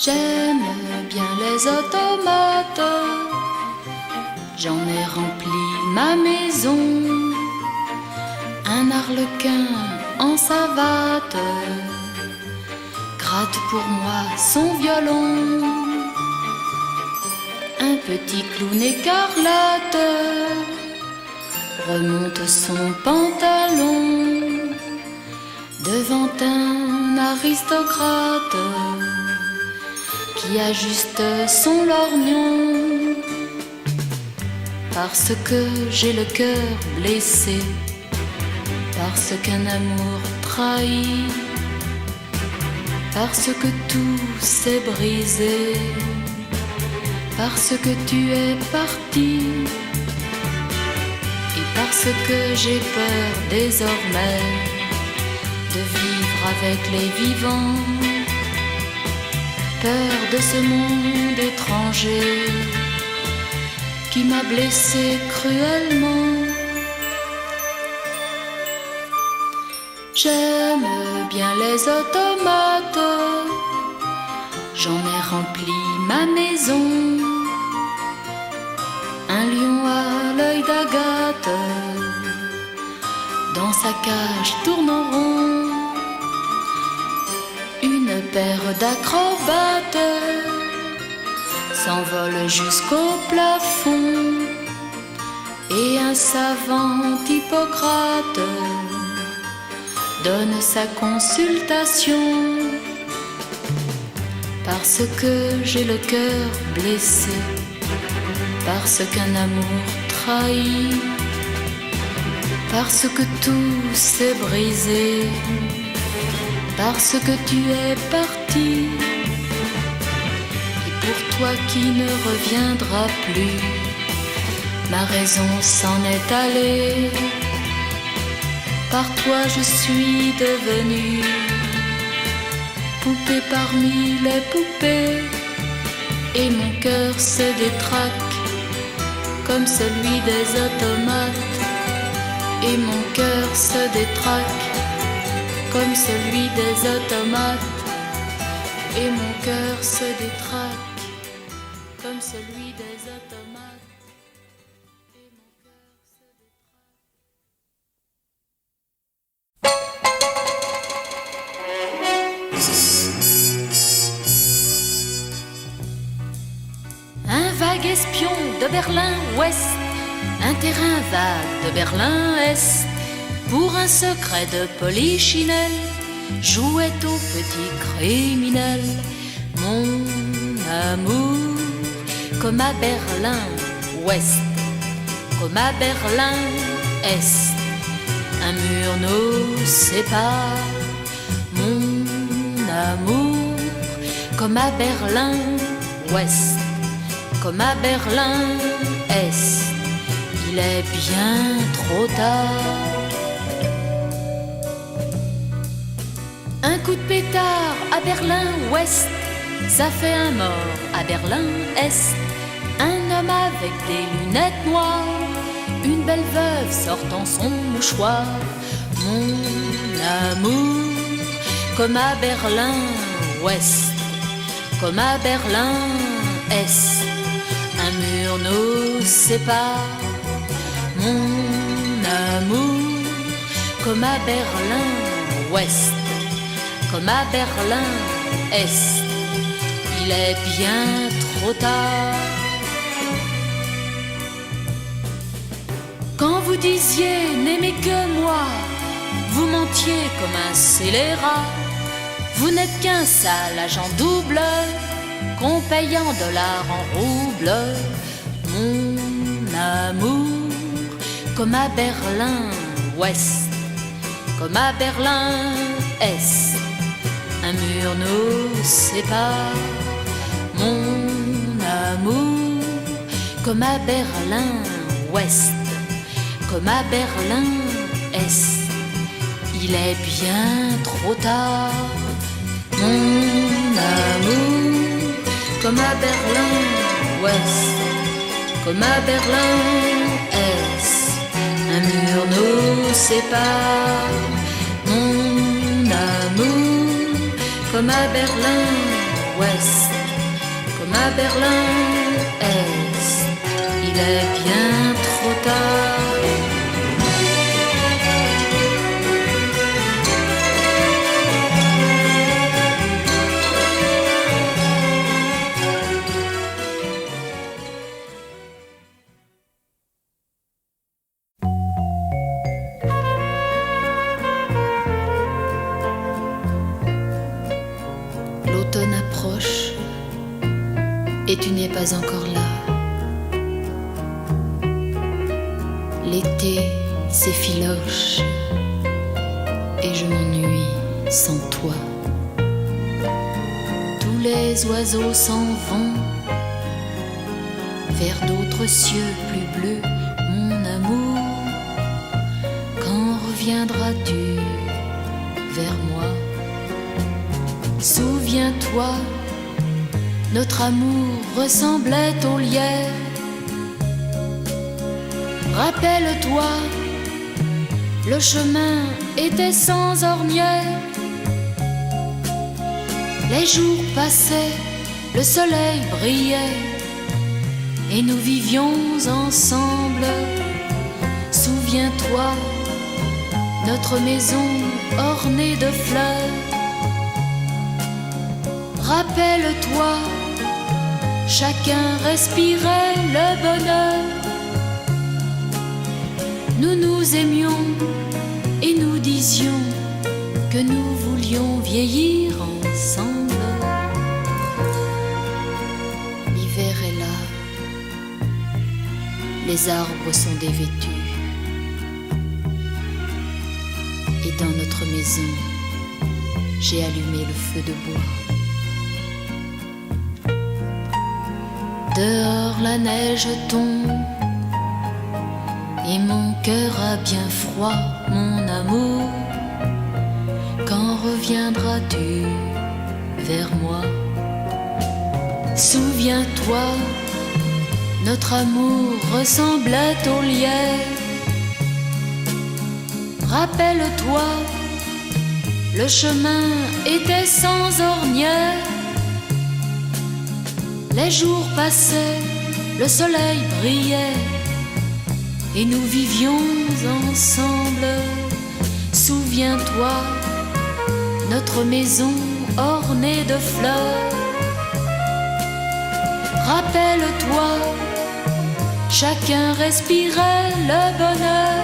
J'aime bien les automates, j'en ai rempli ma maison. Un arlequin en savate gratte pour moi son violon. Un petit clown écarlate remonte son pantalon devant un aristocrate qui ajuste son lorgnon. Parce que j'ai le cœur blessé, parce qu'un amour trahi, parce que tout s'est brisé, parce que tu es parti, et parce que j'ai peur désormais de vivre avec les vivants, peur de ce monde étranger qui m'a blessé cruellement. J'aime bien les automates, j'en ai rempli ma maison. Un lion à l'œil d'agate dans sa cage tourne en rond. Une paire d'acrobates s'envole jusqu'au plafond, et un savant Hippocrate donne sa consultation. Parce que j'ai le cœur blessé, parce qu'un amour trahi, parce que tout s'est brisé, parce que tu es parti, et pour toi qui ne reviendra plus, ma raison s'en est allée. Par toi je suis devenue poupée parmi les poupées, et mon cœur se détraque comme celui des automates, et mon cœur se détraque comme celui des automates, et mon cœur se détraque comme celui des automates. Un vague espion de Berlin-Ouest, un terrain vague de Berlin-Est, pour un secret de polichinelle, jouait au petit criminel. Mon amour, comme à Berlin-Ouest, comme à Berlin-Est, un mur nous sépare. Mon amour, comme à Berlin-Ouest, comme à Berlin-Est, il est bien trop tard. Un coup de pétard à Berlin-Ouest, ça fait un mort à Berlin-Est. Un homme avec des lunettes noires, une belle veuve sortant son mouchoir. Mon amour, comme à Berlin-Ouest, comme à Berlin-Est, un mur nous sépare. Mon amour, comme à Berlin-Ouest, comme à Berlin-Est, il est bien trop tard. Quand vous disiez n'aimez que moi, vous mentiez comme un scélérat. Vous n'êtes qu'un sale agent double qu'on paye en dollars, en roubles. Mon amour, comme à Berlin-Ouest, comme à Berlin-Est, un mur nous sépare. Mon amour, comme à Berlin-Ouest, comme à Berlin-Est, il est bien trop tard. Mon amour, comme à Berlin-Ouest, comme à Berlin-Est, un mur nous sépare. Mon amour, comme à Berlin ouest, comme à Berlin-Est. Il est bien trop tard. L'automne approche et tu n'es pas encore là. L'été s'effiloche et je m'ennuie sans toi. Tous les oiseaux s'en vont vers d'autres cieux plus bleus. Mon amour, quand reviendras-tu vers moi? Souviens-toi, notre amour ressemblait au lierre. Rappelle-toi, le chemin était sans ornière. Les jours passaient, le soleil brillait, et nous vivions ensemble. Souviens-toi, notre maison ornée de fleurs. Rappelle-toi, chacun respirait le bonheur. Nous nous aimions et nous disions que nous voulions vieillir ensemble. L'hiver est là, les arbres sont dévêtus, et dans notre maison, j'ai allumé le feu de bois. Dehors la neige tombe et mon cœur a bien froid, mon amour. Quand reviendras-tu vers moi? Souviens-toi, notre amour ressemblait au lierre. Rappelle-toi, le chemin était sans ornière. Les jours passaient, le soleil brillait, et nous vivions ensemble. Souviens-toi, notre maison ornée de fleurs. Rappelle-toi, chacun respirait le bonheur.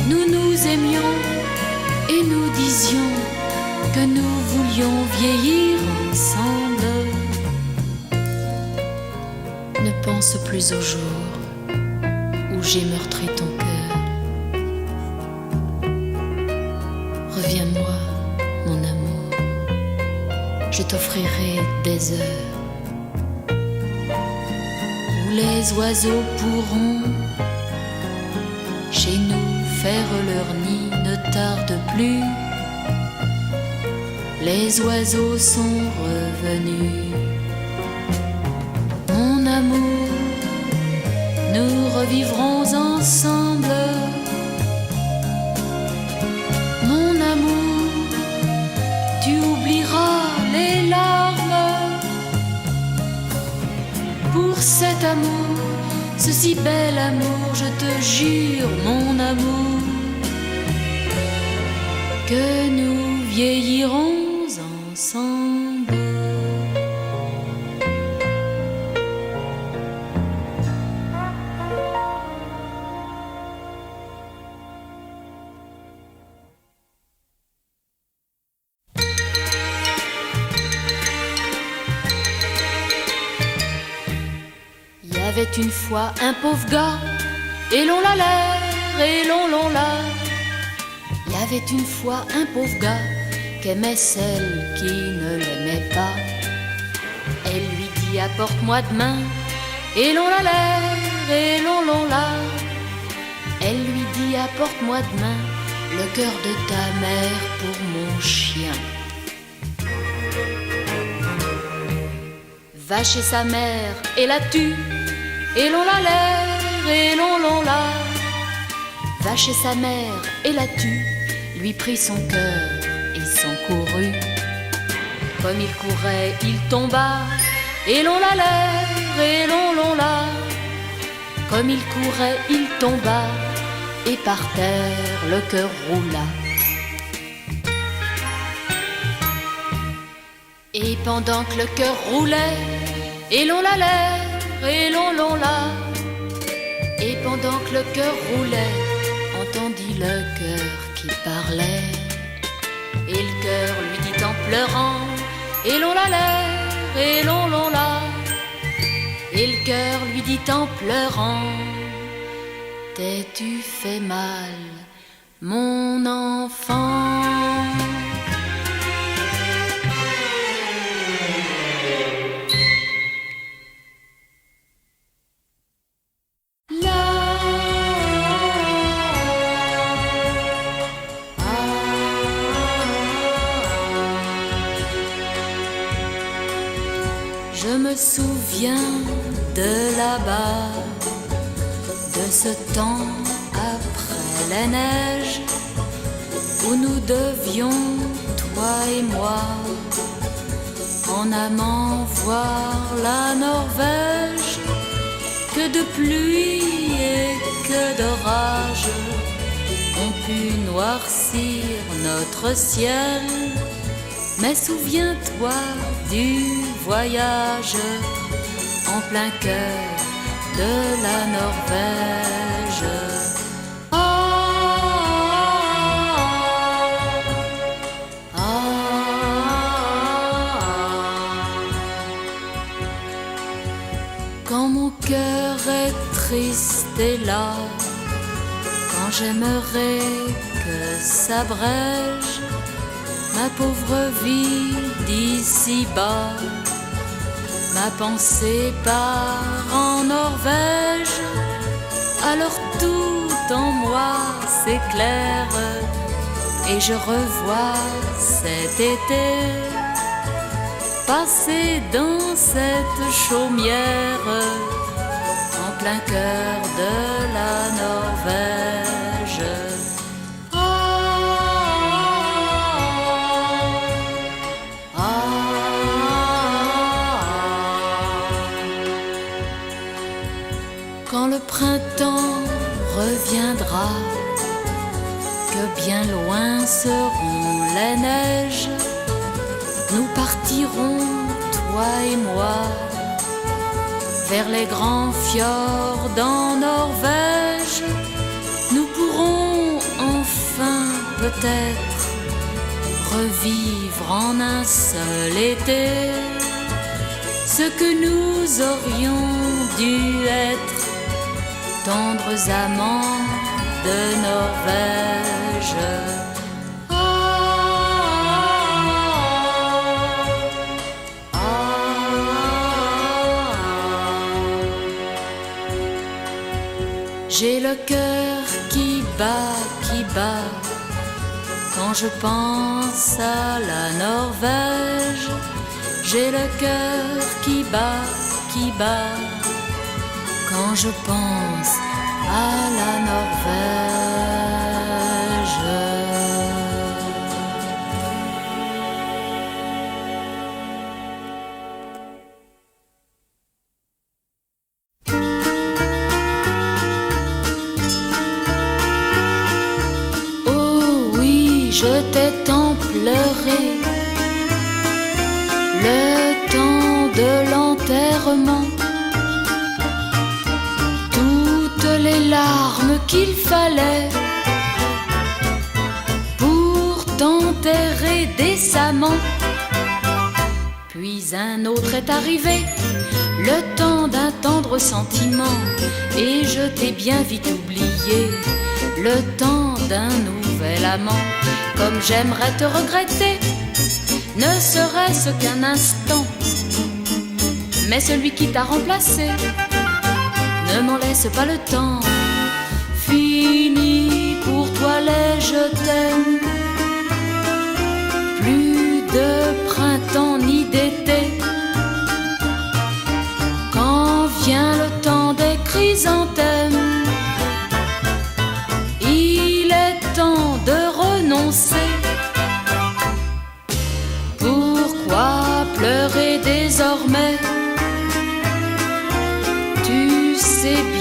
Nous nous aimions et nous disions que nous voulions vieillir ensemble. Ne pense plus au jour où j'ai meurtri ton cœur. Reviens-moi, mon amour, je t'offrirai des heures où les oiseaux pourront chez nous faire leur nid. Ne tarde plus, les oiseaux sont revenus. Mon amour, nous revivrons ensemble. Mon amour, tu oublieras les larmes. Pour cet amour, ce si bel amour, je te jure, mon amour, que nous vieillirons ensemble. Il y avait une fois un pauvre gars, et l'on l'a l'air, et l'on l'a. Il y avait une fois un pauvre gars qu'aimait celle qui ne l'aimait pas. Elle lui dit apporte-moi demain, et l'on l'a l'air, et l'on l'a. Elle lui dit apporte-moi demain le cœur de ta mère pour mon chien. Va chez sa mère et la tue, et l'on l'a l'air, et l'on l'a. Va chez sa mère et la tue, lui prit son cœur et s'en courut. Comme il courait, il tomba, et l'on l'allait, et l'on l'a. Comme il courait, il tomba, et par terre le cœur roula. Et pendant que le cœur roulait, et l'on l'allait, et l'on l'a. Et pendant que le cœur roulait, entendit le cœur qui parlait. Et le cœur lui dit en pleurant, et l'on l'allait, et l'on l'a. Et le cœur lui dit en pleurant, t'es-tu fait mal, mon enfant? Je me souviens de là-bas, de ce temps après la neige, où nous devions, toi et moi, en amant voir la Norvège, que de pluie et que d'orage ont pu noircir notre ciel. Mais souviens-toi du voyage en plein cœur de la Norvège. Ah, ah, ah. Quand mon cœur est triste et là, quand j'aimerais que s'abrège ma pauvre vie d'ici-bas, ma pensée part en Norvège. Alors tout en moi s'éclaire et je revois cet été passer dans cette chaumière en plein cœur de la Norvège. Quand le printemps reviendra, que bien loin seront les neiges, nous partirons, toi et moi, vers les grands fjords en Norvège. Nous pourrons enfin peut-être revivre en un seul été ce que nous aurions dû être, tendres amants de Norvège. Ah, ah, ah. J'ai le cœur qui bat, quand je pense à la Norvège. J'ai le cœur qui bat, quand je pense à la Norvège. Oh oui, je t'ai tant pleuré le temps de l'enterrement, toutes les larmes qu'il fallait pour t'enterrer décemment. Puis un autre est arrivé, le temps d'un tendre sentiment, et je t'ai bien vite oublié, le temps d'un nouvel amant. Comme j'aimerais te regretter, ne serait-ce qu'un instant, mais celui qui t'a remplacé ne m'en laisse pas le temps. Fini pour toi les je t'aime, plus de printemps ni d'été. Quand vient le temps des chrysanthèmes, il est temps de renoncer. Pourquoi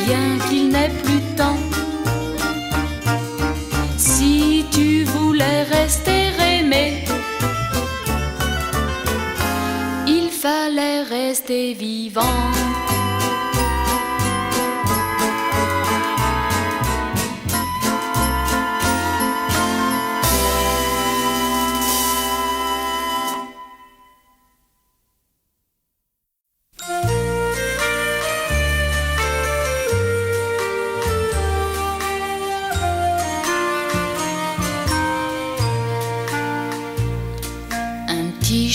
bien qu'il n'est plus temps. Si tu voulais rester aimé, il fallait rester vivant.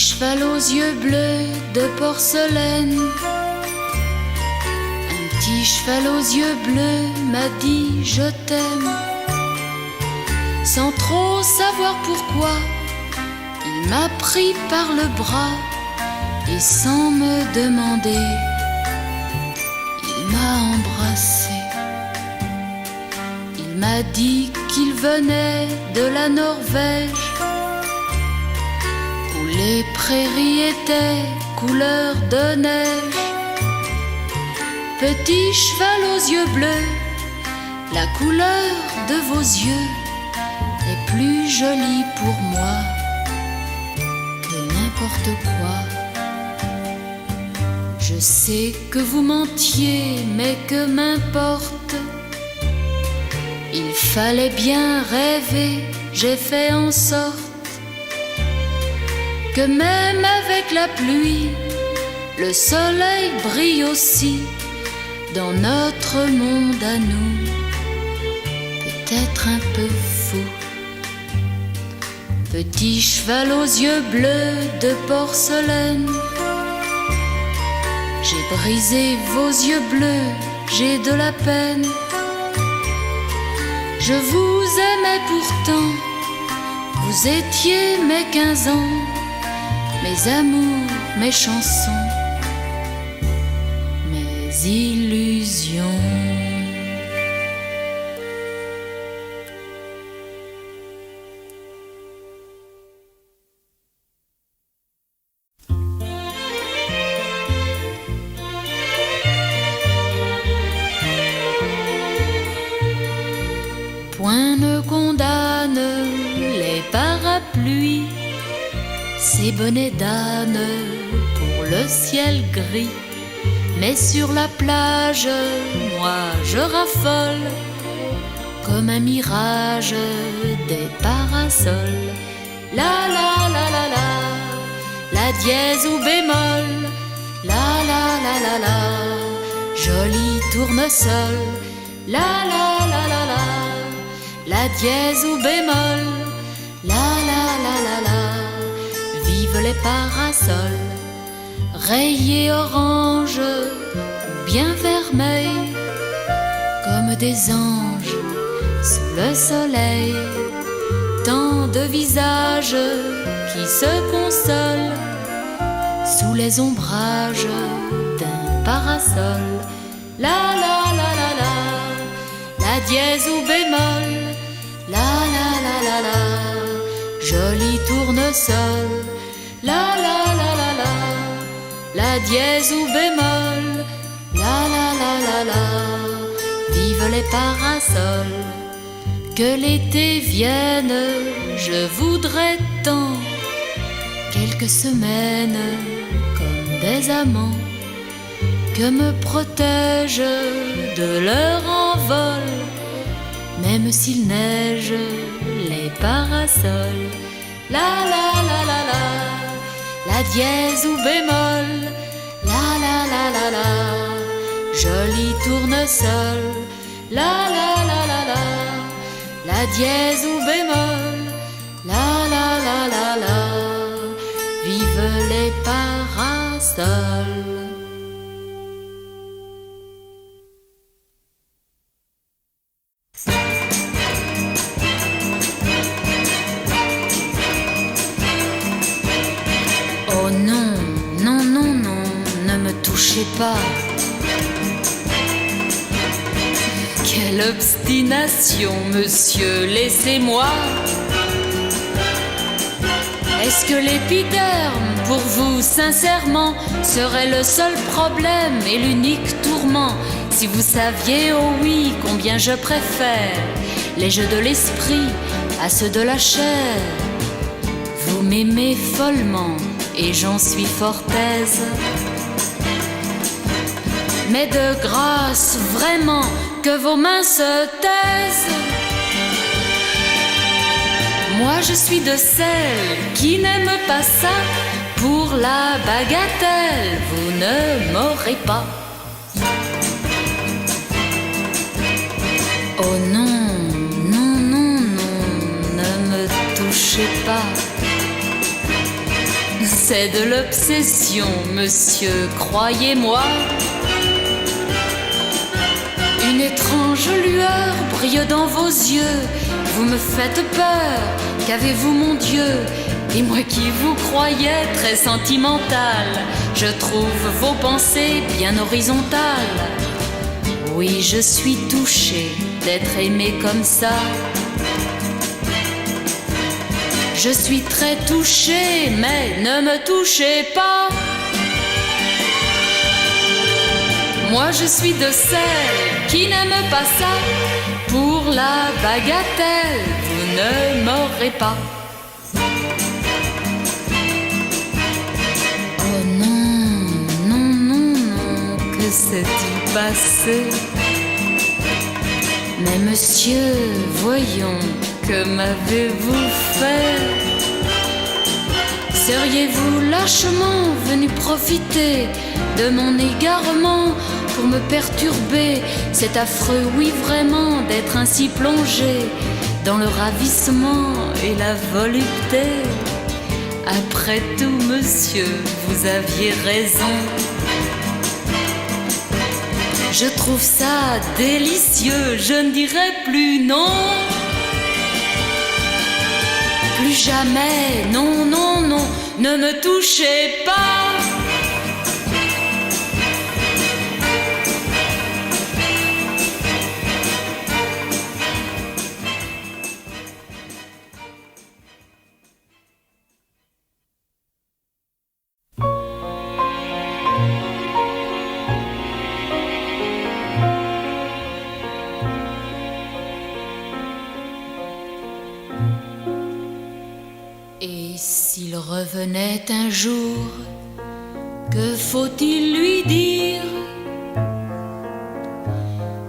Cheval aux yeux bleus de porcelaine, un petit cheval aux yeux bleus m'a dit je t'aime. Sans trop savoir pourquoi, il m'a pris par le bras et sans me demander, il m'a embrassé. Il m'a dit qu'il venait de la Norvège, les prairies étaient couleur de neige. Petit cheval aux yeux bleus, la couleur de vos yeux est plus jolie pour moi que n'importe quoi. Je sais que vous mentiez, mais que m'importe. Il fallait bien rêver, j'ai fait en sorte que même avec la pluie, le soleil brille aussi dans notre monde à nous, peut-être un peu fou. Petit cheval aux yeux bleus de porcelaine, j'ai brisé vos yeux bleus, j'ai de la peine. Je vous aimais pourtant, vous étiez mes 15 ans, mes amours, mes chansons, mes illusions. Point ne condamne les parapluies, ces bonnets d'âne pour le ciel gris. Mais sur la plage, moi je raffole comme un mirage des parasols. La la la la la, la dièse ou bémol. La la la la la, joli tournesol. La la la la la, la dièse ou bémol. La la la la la, vive les parasols. Rayés orange ou bien vermeil, comme des anges sous le soleil. Tant de visages qui se consolent sous les ombrages d'un parasol. La la la la la, la dièse ou bémol. La la la la la, joli tournesol. La la la la la, la dièse ou bémol. La la la la la, vive les parasols. Que l'été vienne, je voudrais tant quelques semaines comme des amants que me protègent de leur envol, même s'il neige les parasols. La la la la la, la dièse ou bémol. La la la la la, joli tournesol. La la la la la, la dièse ou bémol. La la la la la, vive les parasols. Oh non, non, non, non, ne me touchez pas. Quelle obstination, monsieur, laissez-moi. Est-ce que l'épiderme, pour vous, sincèrement, serait le seul problème et l'unique tourment? si vous saviez, oh oui, combien je préfère les jeux de l'esprit à ceux de la chair. Vous m'aimez follement et j'en suis fort aise. Mais de grâce, vraiment, que vos mains se taisent. Moi je suis de celles qui n'aiment pas ça. Pour la bagatelle, vous ne m'aurez pas. Oh non, non, non, non, ne me touchez pas. C'est de l'obsession, monsieur, croyez-moi. Une étrange lueur brille dans vos yeux. Vous me faites peur, qu'avez-vous mon Dieu? Et moi qui vous croyais très sentimental, je trouve vos pensées bien horizontales. Oui, je suis touchée d'être aimée comme ça. Je suis très touchée, mais ne me touchez pas. Moi je suis de celles qui n'aiment pas ça. Pour la bagatelle, vous ne m'aurez pas. Oh non, non, non, non, que s'est-il passé? Mais monsieur, voyons, que m'avez-vous fait? Seriez-vous lâchement venu profiter de mon égarement pour me perturber? C'est affreux, oui vraiment, d'être ainsi plongé dans le ravissement et la volupté. Après tout, monsieur, vous aviez raison. Je trouve ça délicieux, je ne dirai plus non. Plus jamais, non, non, non, ne me touchez pas. Et s'il revenait un jour, que faut-il lui dire?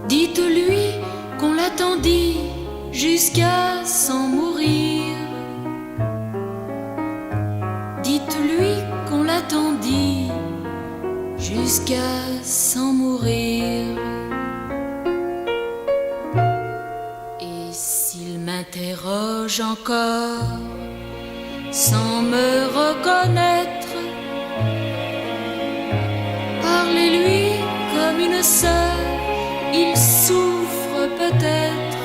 Dites-lui qu'on l'attendit jusqu'à s'en mourir. Dites-lui qu'on l'attendit jusqu'à s'en mourir. Et s'il m'interroge encore, sans me reconnaître, parlez-lui comme une sœur, il souffre peut-être.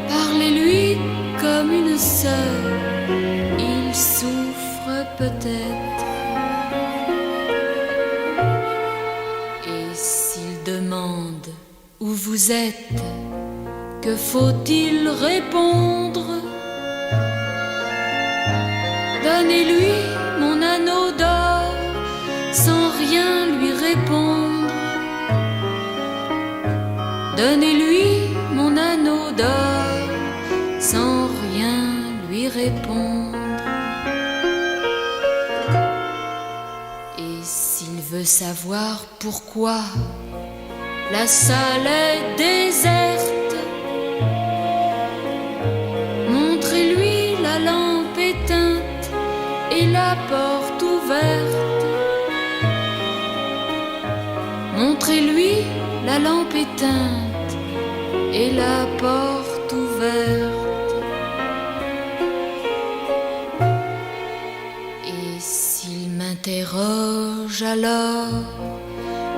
Parlez-lui comme une sœur, il souffre peut-être. Et s'il demande où vous êtes, que faut-il répondre? Donnez-lui mon anneau d'or sans rien lui répondre. Donnez-lui mon anneau d'or sans rien lui répondre. Et s'il veut savoir pourquoi la salle est déserte, montrez-lui la lampe éteinte et la porte ouverte. Montrez-lui la lampe éteinte et la porte ouverte. Et s'il m'interroge alors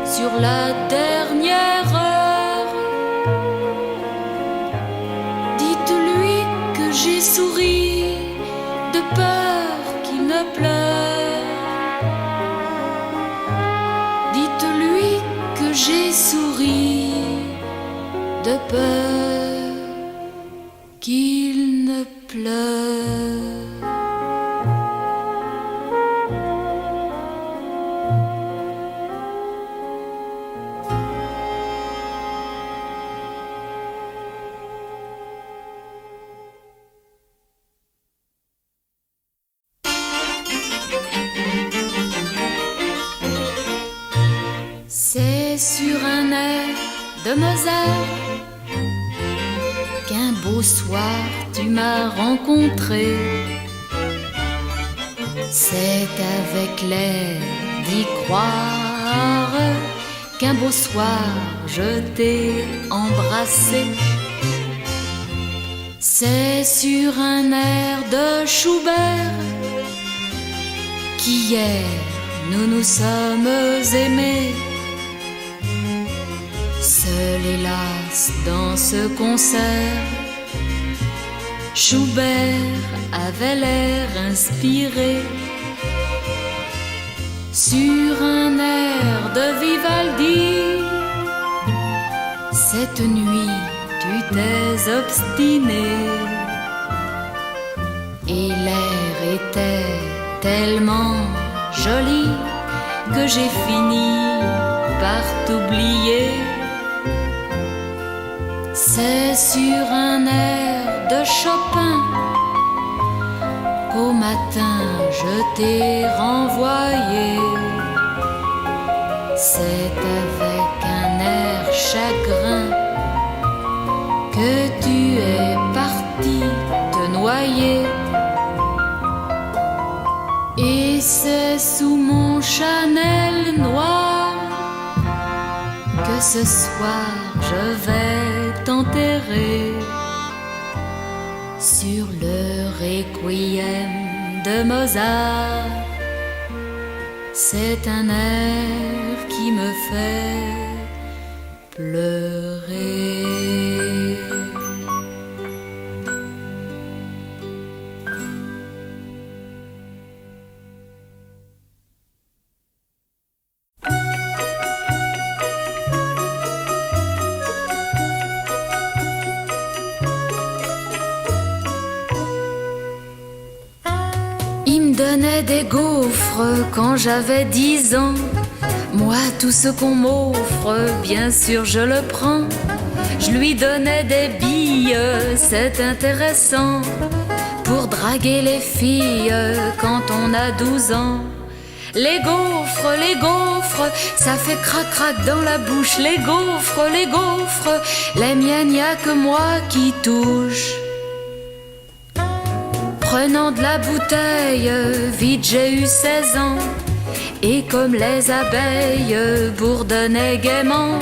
sur la dernière heure, dites-lui que j'ai souri de peur qu'il ne pleure. Dites-lui que j'ai souri de peur qu'il ne pleure. de Mozart, qu'un beau soir tu m'as rencontré. C'est avec l'air d'y croire qu'un beau soir je t'ai embrassé. C'est sur un air de Schubert qu'hier nous nous sommes aimés. Seul hélas dans ce concert, Schubert avait l'air inspiré. Sur un air de Vivaldi, cette nuit tu t'es obstiné. Et l'air était tellement joli que j'ai fini par t'oublier. C'est sur un air de Chopin qu'au matin je t'ai renvoyé. C'est avec un air chagrin que tu es parti te noyer. Et c'est sous mon Chanel noir que ce soir je vais t'enterrer. Sur le requiem de Mozart, c'est un air qui me fait pleurer. Donnait des gaufres quand j'avais 10 ans. Moi, tout ce qu'on m'offre, bien sûr je le prends. Je lui donnais des billes, c'est intéressant, pour draguer les filles quand on a 12 ans. Les gaufres, ça fait crac-crac dans la bouche. Les gaufres, les miennes, y a que moi qui touche. Prenant de la bouteille, vite j'ai eu 16 ans. Et comme les abeilles bourdonnaient gaiement,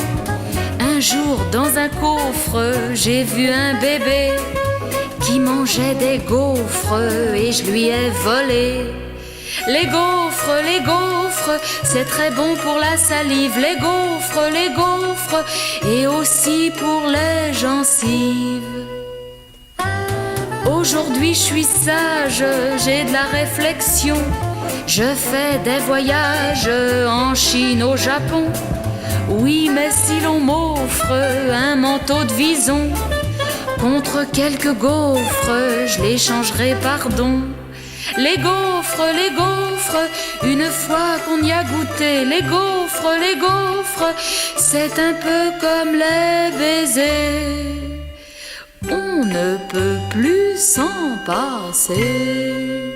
un jour dans un coffre, j'ai vu un bébé qui mangeait des gaufres et je lui ai volé. Les gaufres, c'est très bon pour la salive. Les gaufres, et aussi pour les gencives. Aujourd'hui je suis sage, j'ai de la réflexion. Je fais des voyages en Chine, au Japon. Oui, mais si l'on m'offre un manteau de vison contre quelques gaufres, je l'échangerai par don. Les gaufres, une fois qu'on y a goûté. Les gaufres, c'est un peu comme les baisers. On ne peut plus s'en passer.